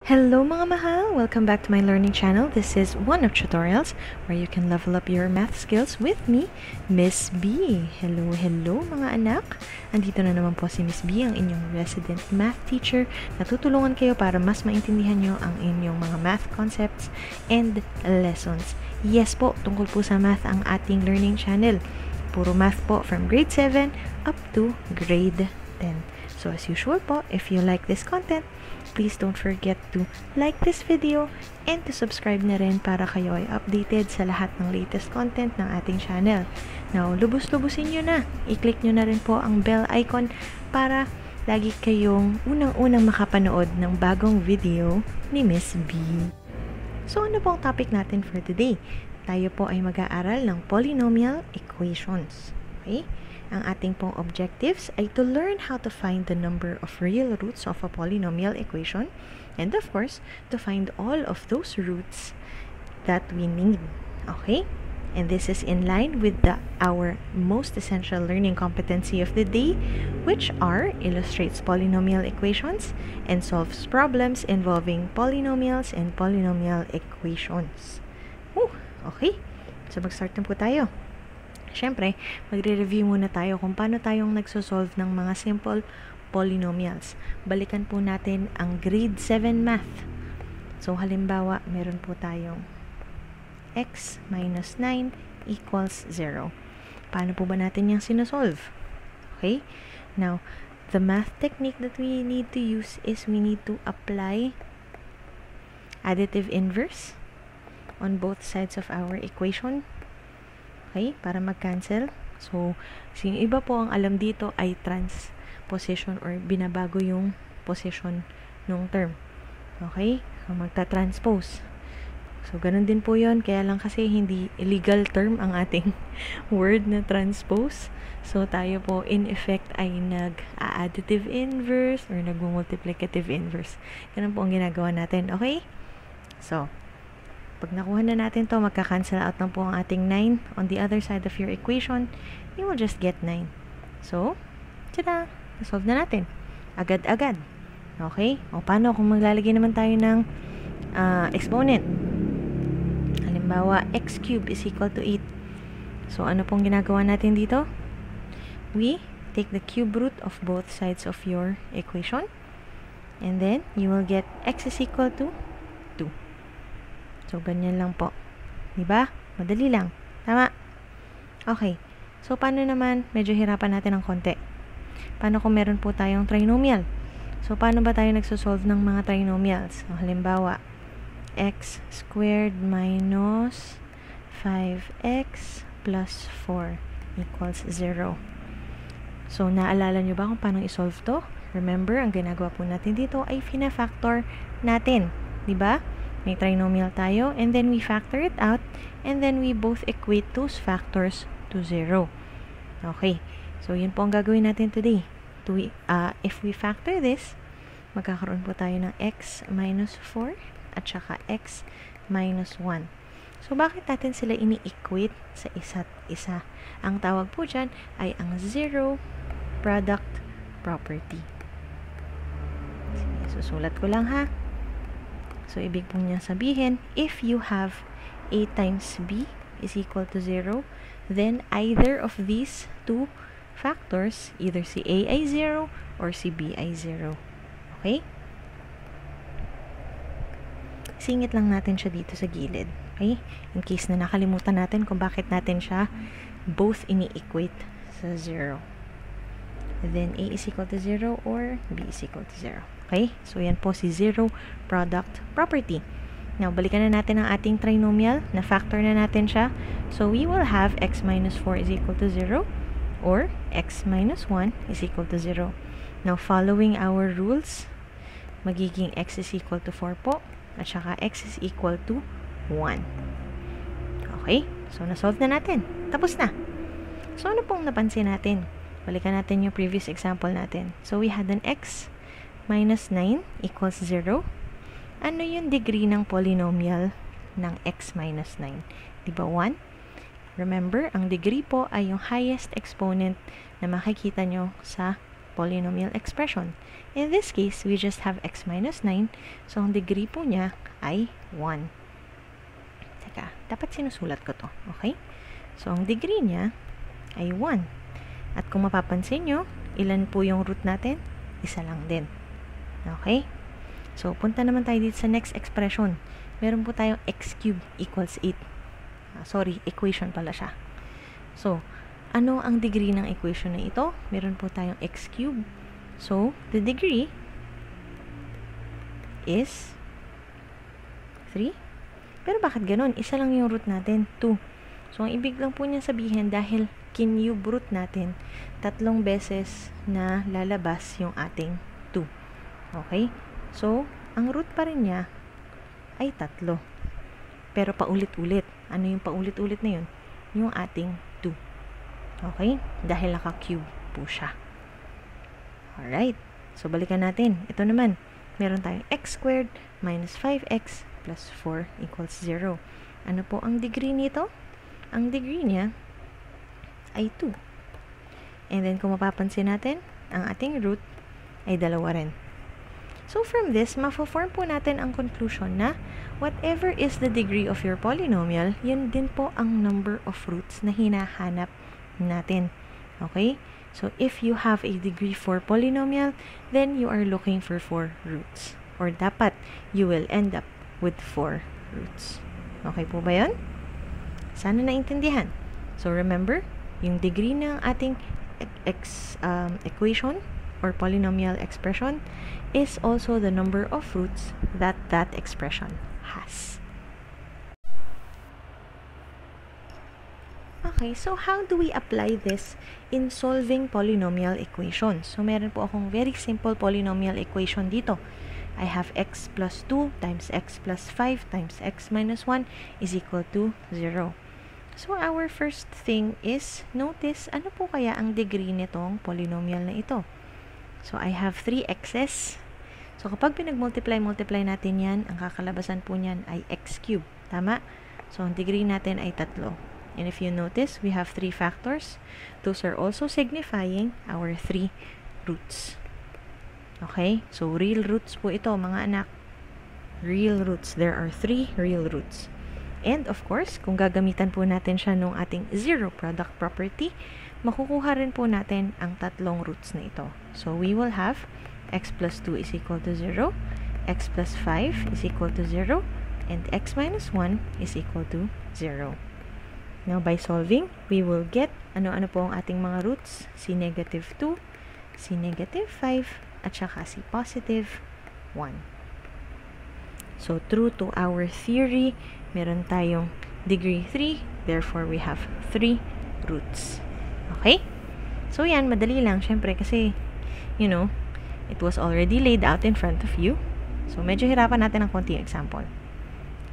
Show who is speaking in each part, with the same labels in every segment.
Speaker 1: Hello mga mahal! Welcome back to my learning channel. This is one of tutorials where you can level up your math skills with me, Miss B. Hello mga anak! Andito na naman po si Miss B, ang inyong resident math teacher na tutulungan kayo para mas maintindihan nyo ang inyong mga math concepts and lessons. Yes po, tungkol po sa math ang ating learning channel. Puro math po from grade 7 up to grade 10. So as usual po, if you like this content, please don't forget to like this video and to subscribe na rin para kayo ay updated sa lahat ng latest content ng ating channel. Now, lubos-lubusin nyo na. I-click nyo na rin po ang bell icon para lagi kayong unang-unang makapanood ng bagong video ni Miss B. So, ano po ang topic natin for today? Tayo po ay mag-aaral ng polynomial equations. Okay? Ang ating pong objectives ay to learn how to find the number of real roots of a polynomial equation and of course, to find all of those roots that we need. Okay? And this is in line with our most essential learning competency of the day, which are illustrates polynomial equations and solves problems involving polynomials and polynomial equations. Okay? So mag-start na po tayo. Siyempre, magre-review muna tayo kung paano tayong nagsosolve ng mga simple polynomials. Balikan po natin ang grade 7 math. So, halimbawa, meron po tayong x minus 9 equals 0. Paano po ba natin yung sinosolve? Okay? Now, the math technique that we need to use is we need to apply additive inverse on both sides of our equation. Okay, para mag-cancel. So, yung iba po ang alam dito ay transposition or binabago yung position ng term. Okay, so magta-transpose. So, ganun din po yun. Kaya lang kasi hindi illegal term ang ating word na transpose. So, tayo po in effect ay nag-additive inverse or nag-multiplicative inverse. Ganun po ang ginagawa natin. Okay? So, pag nakuha na natin to, magka-cancel out na po ang ating 9 on the other side of your equation. You will just get 9. So, tada! Nasolve na natin. Agad-agad. Okay? O, paano kung maglalagay naman tayo ng exponent? Halimbawa, x cubed is equal to 8. So, ano pong ginagawa natin dito? We take the cube root of both sides of your equation. And then, you will get x is equal to 2. So, ganyan lang po. Diba? Madali lang. Tama? Okay. So, paano naman? Medyo hirapan natin ng konti. Paano kung meron po tayong trinomial? So, paano ba tayo nagsosolve ng mga trinomials? So, halimbawa, x squared minus 5x plus 4 equals 0. So, naalala nyo ba kung paano isolve to? Remember, ang ginagawa po natin dito ay fina-factor natin. Diba? May trinomial tayo, and then we factor it out, and then we both equate those factors to 0. Okay. So, yun po ang gagawin natin today. If we factor this, magkakaroon po tayo ng x minus 4 at saka x minus 1. So, bakit natin sila ini-equate sa isa't isa? Ang tawag po dyan ay ang zero product property. Susulat ko lang ha. So, ibig po niya sabihin, if you have a times b is equal to 0, then either of these two factors, either si a ay 0 or si b ay 0. Okay? Singit lang natin siya dito sa gilid. Okay? In case na nakalimutan natin kung bakit natin siya both ini-equate sa 0. Then, a is equal to 0 or b is equal to 0. Okay? So, yan po si zero product property. Now, balikan na natin ang ating trinomial. Na-factor na natin siya. So, we will have x minus 4 is equal to 0 or x minus 1 is equal to 0. Now, following our rules, magiging x is equal to 4 po at saka x is equal to 1. Okay? So, na-solve na natin. Tapos na. So, ano pong napansin natin? Balikan natin yung previous example natin. So, we had an x minus 9 equals 0. Ano yung degree ng polynomial ng x minus 9? Diba 1? Remember, ang degree po ay yung highest exponent na makikita nyo sa polynomial expression. In this case, we just have x minus 9. So, ang degree po niya ay 1. Teka, dapat sinusulat ko to. Okay? So, ang degree niya ay 1. At kung mapapansin nyo, ilan po yung root natin? Isa lang din. Okay? So, punta naman tayo dito sa next expression. Meron po tayong x cubed equals 8. Sorry, equation pala siya. So, ano ang degree ng equation na ito? Meron po tayong x cubed. So, the degree is 3. Pero bakit ganun? Isa lang yung root natin, 2. So, ang ibig lang po niya sabihin, dahil kinube root natin, 3 beses na lalabas yung ating 2. Okay? So, ang root pa rin niya ay 3. Pero paulit-ulit. Ano yung paulit-ulit na yun? Yung ating 2. Okay? Dahil naka-cube po siya. Alright. So, balikan natin. Ito naman. Meron tayong x squared minus 5x plus 4 equals 0. Ano po ang degree nito? Ang degree niya ay 2. And then, kung mapapansin natin, ang ating root ay 2 rin. So, from this, mafo-form po natin ang conclusion na whatever is the degree of your polynomial, yun din po ang number of roots na hinahanap natin. Okay? So, if you have a degree 4 polynomial, then you are looking for 4 roots. Or dapat, you will end up with 4 roots. Okay po ba yun? Sana naintindihan. So, remember, yung degree ng ating equation or polynomial expression is also the number of roots that that expression has. Okay, so how do we apply this in solving polynomial equations? So, meron po akong very simple polynomial equation dito. I have x plus 2 times x plus 5 times x minus 1 is equal to 0. So, our first thing is, notice, ano po kaya ang degree nitong polynomial na ito? So, I have 3 x's. So, kapag pinag-multiply natin yan, ang kakalabasan po niyan ay x cubed. Tama? So, ang degree natin ay 3. And if you notice, we have 3 factors. Those are also signifying our 3 roots. Okay? So, real roots po ito, mga anak. Real roots. There are 3 real roots. And, of course, kung gagamitan po natin siya nung ating zero product property, makukuha rin po natin ang 3 roots na ito. So, we will have x plus 2 is equal to 0, x plus 5 is equal to 0, and x minus 1 is equal to 0. Now, by solving, we will get, ano-ano po ang ating mga roots? Si negative 2, si negative 5, at saka si positive 1. So, true to our theory, meron tayong degree 3, therefore we have 3 roots. Okay? So, yan, madali lang, syempre, kasi, you know, it was already laid out in front of you. So, medyo hirapan natin ng konting example.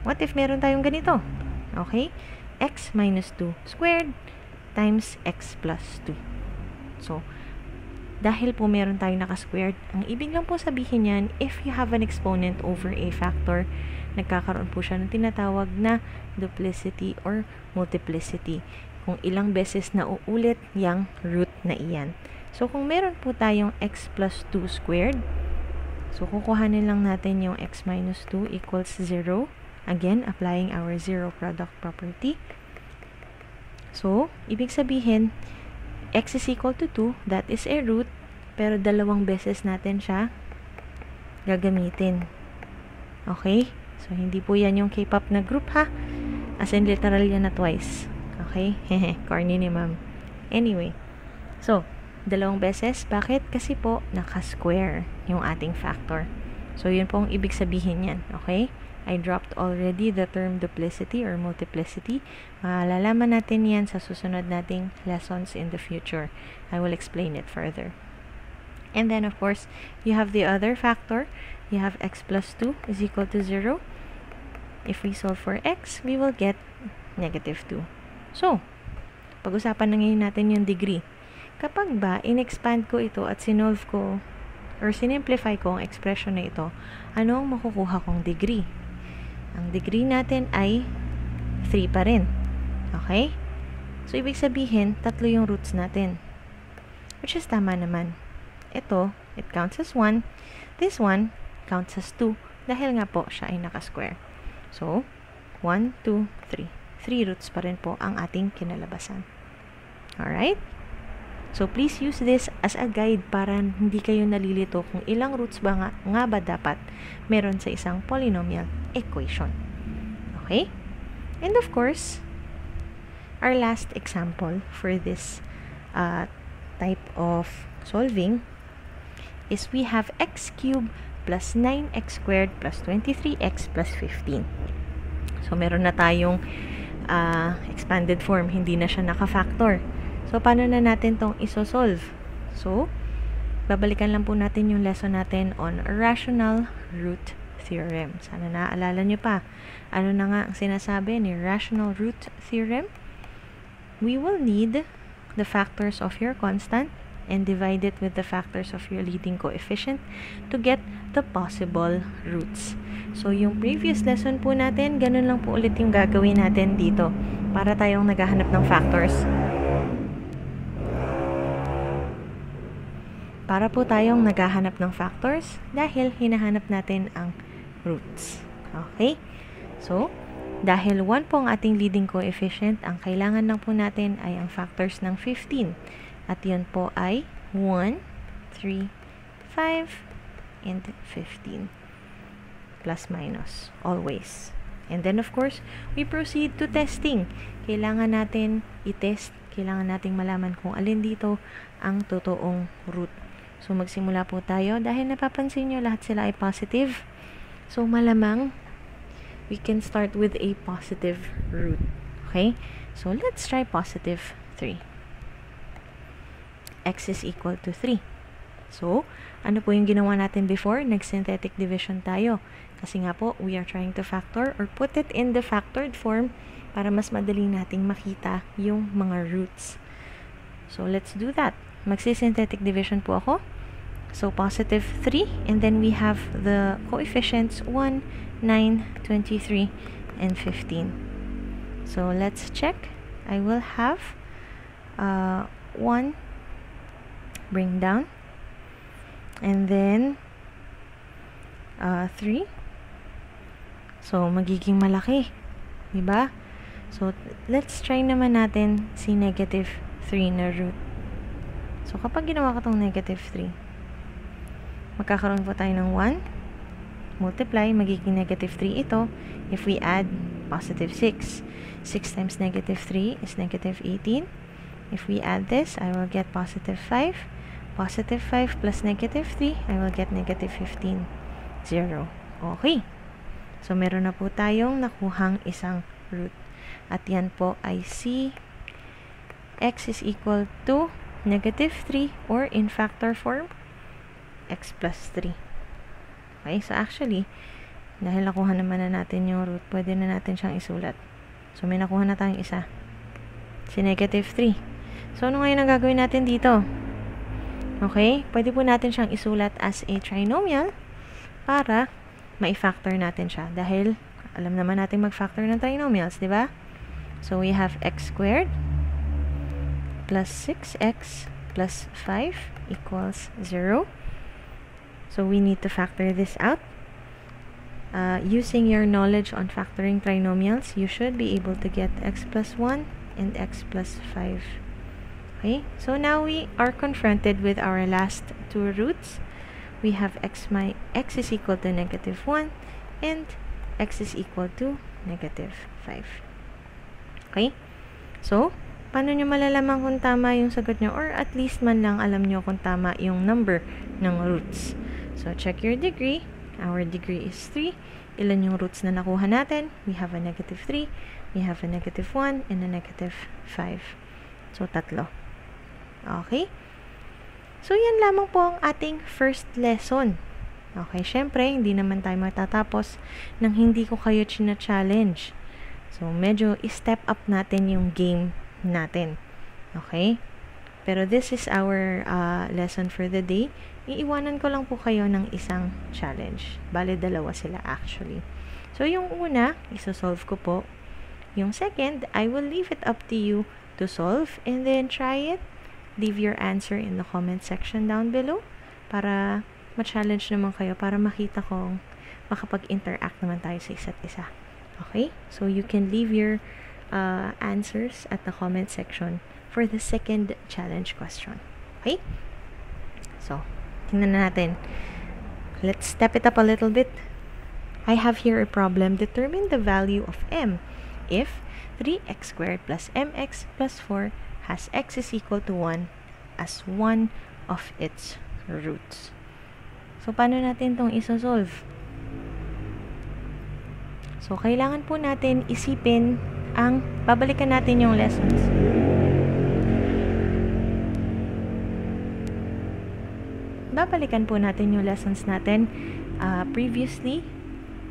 Speaker 1: What if meron tayong ganito? Okay? X minus 2 squared times x plus 2. So, dahil po meron tayong naka-squared, ang ibig lang po sabihin yan, if you have an exponent over a factor, nagkakaroon po siya ng tinatawag na duplicity or multiplicity. Kung ilang beses na uulit yung root na iyan. So, kung meron po tayong x plus 2 squared, so, kukuhanin lang natin yung x minus 2 equals 0. Again, applying our zero product property. So, ibig sabihin, x is equal to 2, that is a root, pero 2 beses natin siya gagamitin. Okay? So, hindi po yan yung K-pop na group, ha? As in, literal yan na twice. Okay? Hehe, corny ni ma'am. Anyway, so, 2 beses. Bakit? Kasi po, naka-square yung ating factor. So, yun po ang ibig sabihin yan. Okay? I dropped already the term duplicity or multiplicity. Malalaman natin yan sa susunod nating lessons in the future. I will explain it further. And then, of course, you have the other factor. You have x plus 2 is equal to 0. If we solve for x, we will get negative 2. So, pag-usapan na ngayon natin yung degree. Kapag ba, in-expand ko ito at sinolve ko or sinimplify ko ang expression na ito, ano ang makukuha kong degree? Ang degree natin ay 3 pa rin. Okay? So, ibig sabihin, 3 yung roots natin. Which is tama naman. ito, it counts as 1. This one counts as 2 dahil nga po siya ay naka-square. So, 1, 2, 3. 3 roots pa rin po ang ating kinalabasan. Alright? So, please use this as a guide para hindi kayo nalilito kung ilang roots ba nga ba dapat meron sa isang polynomial equation. Okay? And of course, our last example for this type of solving is we have x cubed plus 9x squared plus 23x plus 15. So, meron na tayong expanded form. Hindi na siya naka-factor. So, paano na natin tong isosolve? So, babalikan lang po natin yung lesson natin on rational root theorem. Sana naaalala nyo pa. Ano na nga ang sinasabi ni rational root theorem? We will need the factors of your constant and divide it with the factors of your leading coefficient to get the possible roots. So, yung previous lesson po natin, ganun lang po ulit yung gagawin natin dito para tayong naghahanap ng factors. Para po tayong naghahanap ng factors dahil hinahanap natin ang roots. Okay? So, dahil 1 po ang ating leading coefficient, ang kailangan lang po natin ay ang factors ng 15. At yun po ay 1, 3, 5, and 15. Plus minus. Always. And then, of course, we proceed to testing. Kailangan natin i-test. Kailangan nating malaman kung alin dito ang totoong root. So, magsimula po tayo. Dahil napapansin nyo, lahat sila ay positive. So, malamang, we can start with a positive root. Okay? So, let's try positive 3. X is equal to 3. So, ano po yung ginawa natin before? Nag-synthetic division tayo. Kasi nga po, we are trying to factor or put it in the factored form para mas madali nating makita yung mga roots. So, let's do that. Magsi-synthetic division po ako. So, positive 3. And then we have the coefficients 1, 9, 23, and 15. So, let's check. I will have 1, bring down. And then, 3. So, magiging malaki. Diba? So, let's try naman natin si negative 3 na root. So, kapag ginawa ko tong negative 3, magkakaroon po tayo ng 1. Multiply, magiging negative 3 ito. If we add positive 6. 6 times negative 3 is negative 18. If we add this, I will get positive 5. Positive 5 plus negative 3, I will get negative 15. 0. Okay. So, meron na po tayong nakuhang isang root. At yan po ay si x is equal to negative 3 or in factor form, x plus 3. Okay, so actually, dahil nakuha naman na natin yung root, pwede na natin siyang isulat. So, may nakuha na tayong isa. Si negative 3. So, ano ngayon ang gagawin natin dito? Okay, pwede po natin siyang isulat as a trinomial para ma-factor natin siya. Dahil, alam naman natin mag-factor ng trinomials, di ba? So, we have x squared plus 6x plus 5 equals 0. So, we need to factor this out. Using your knowledge on factoring trinomials, you should be able to get x plus 1 and x plus 5. Okay, so now we are confronted with our last two roots. We have x is equal to negative 1 and x is equal to negative 5. Okay, so, paano nyo malalaman kung tama yung sagot nyo? Or at least man lang alam nyo kung tama yung number ng roots. So, check your degree. Our degree is 3. Ilan yung roots na nakuha natin? We have a negative 3, we have a negative 1, and a negative 5. So, 3. Okay? So, yan lamang po ang ating first lesson. Okay, syempre, hindi naman tayo matatapos nang hindi ko kayo china-challenge. So, medyo i-step up natin yung game natin. Okay? Pero this is our lesson for the day. Iiwanan ko lang po kayo ng isang challenge. Bale, 2 sila actually. So, yung una, isosolve ko po. Yung second, I will leave it up to you to solve and then try it. Leave your answer in the comment section down below. para ma-challenge naman kayo, para makita kong makapag-interact naman tayo sa isa't isa. Okay? So, you can leave your answers at the comment section for the second challenge question. Okay? So, tingnan na natin. Let's step it up a little bit. I have here a problem. Determine the value of m if 3x squared plus mx plus 4 has x is equal to 1 as one of its roots. So, paano natin itong isosolve? So, kailangan po natin isipin babalikan natin yung lessons. Babalikan po natin yung lessons natin previously.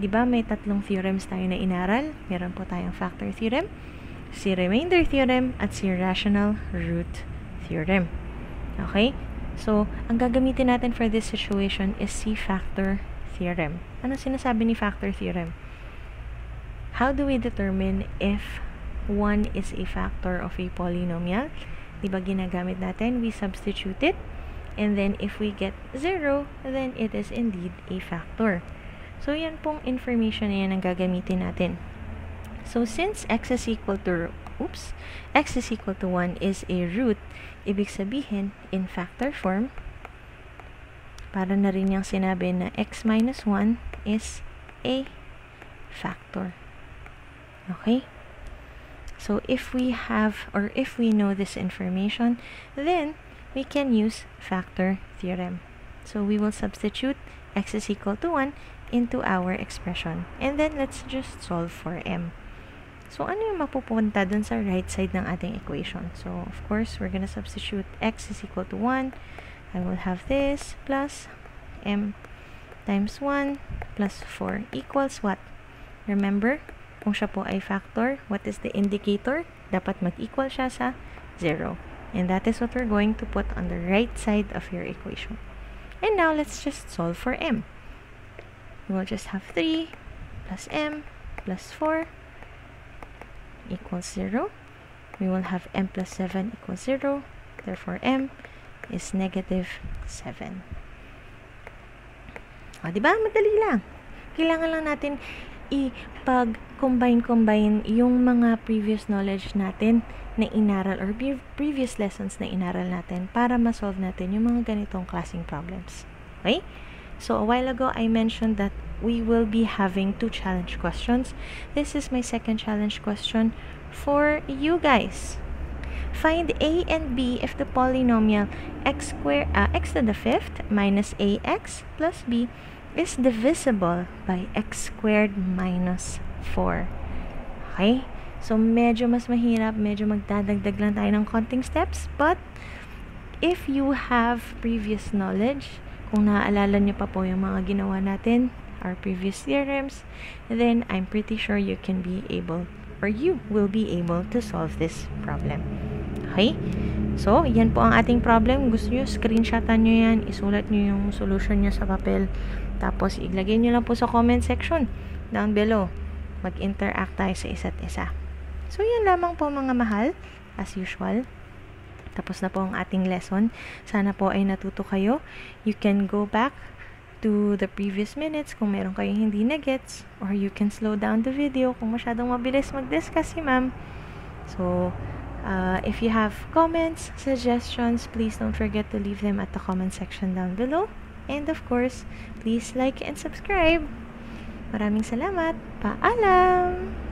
Speaker 1: Diba may tatlong theorems tayo na inaral? Meron po tayong factor theorem, si remainder theorem, at si rational root theorem. Okay? So, ang gagamitin natin for this situation is si factor theorem. Ano sinasabi ni factor theorem? How do we determine if 1 is a factor of a polynomial? Diba ginagamit natin? We substitute it. And then, if we get 0, then it is indeed a factor. So, yan pong information na yan ang gagamitin natin. So, since x is equal to 1 is a root, ibig sabihin, in factor form, para na rin yung sinabi na x minus 1 is a factor. Okay? So, if we have, or if we know this information, then we can use factor theorem. So, we will substitute x is equal to 1 into our expression. And then, let's just solve for m. So, ano yung mapupunta dun sa right side ng ating equation? So, of course, we're gonna substitute x is equal to 1. I will have this plus m times 1 plus 4 equals what? Remember, kung siya po ay factor, what is the indicator? Dapat mag-equal siya sa 0. And that is what we're going to put on the right side of your equation. And now, let's just solve for m. We will just have 3 plus m plus 4 equals 0. We will have m plus 7 equals 0. Therefore, m is negative 7. O, diba? Madali lang. Kailangan lang natin ipag-combine yung mga previous knowledge natin na inaral or previous lessons na inaral natin para ma-solve natin yung mga ganitong klaseng problems. Okay? So, a while ago, I mentioned that we will be having 2 challenge questions. This is my second challenge question for you guys. Find a and b if the polynomial x to the 5th minus ax plus b is divisible by x squared minus 4. Okay? So, medyo mas mahirap, medyo magdadagdag lang tayo ng konting steps. But, if you have previous knowledge, kung naaalala nyo pa po yung mga ginawa natin, our previous theorems, then I'm pretty sure you can be able, or you will be able to solve this problem. Okay? So, yan po ang ating problem. Gusto nyo, screenshotan nyo yan, isulat nyo yung solution nyo sa papel. Tapos, ilagay nyo lang po sa comment section down below. Mag-interact tayo sa isa't isa. So, yan lamang po mga mahal, as usual. Tapos na po ang ating lesson. Sana po ay natuto kayo. You can go back to the previous minutes kung meron kayong hindi na gets, or you can slow down the video kung masyadong mabilis mag-discuss si ma'am. So, if you have comments, suggestions, please don't forget to leave them at the comment section down below. And of course, please like and subscribe. Maraming salamat. Paalam!